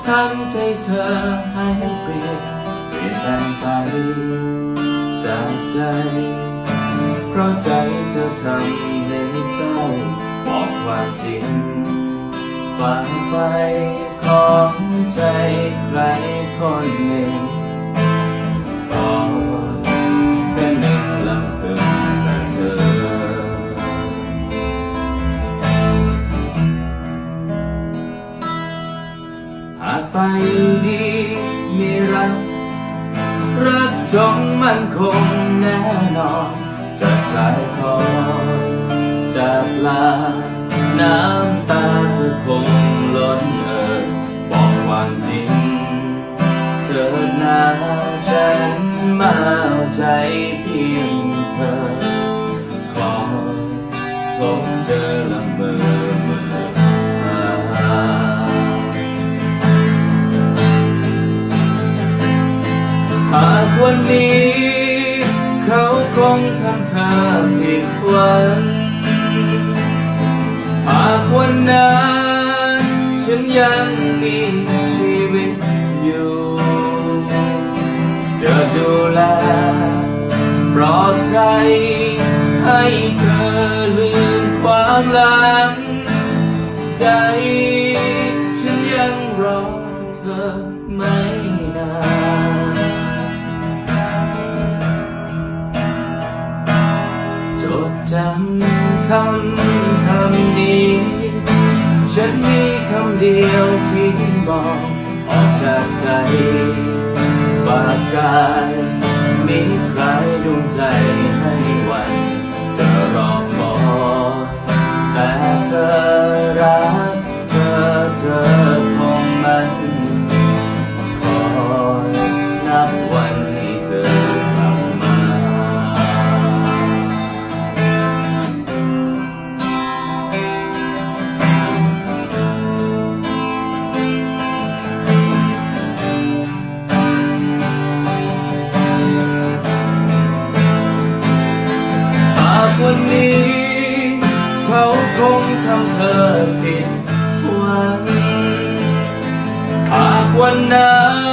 ทำใจเธอให้เปลี่ยนแปลงไปจากใจเพราะใจเธอทำให้เศร้าบอกความจริงฝังไปของใจใครคนหนึ่งขอแค่หนึ่งลำพึงแต่เธอหากไปดีมีรักจงมั่นคงแน่นอนจะคลายคอจากลาน้ำตาเธอคงล้นบอกความจริงเธอหน้าฉันมาเอาใจเพียงเธอขอพบเจอละเมอหากวันนี้เขาคงทำเธอผิดหวังหากวันนั้นฉันยังมีชีวิตอยู่จะดูแลปลอบใจให้เธอลืมความหลังใจฉันยังรอเธอไม่นานจดจำคำนี้ฉันมีคำเดียวที่บอกออกจากใจฝากกายมีใครดวงใจให้วันจะรอคอยแต่เธอรักเธอคงมันคอยนับวันให้เธอกลับมาวันนี้เขาคงทำเธอผิดหวังหากวันนั้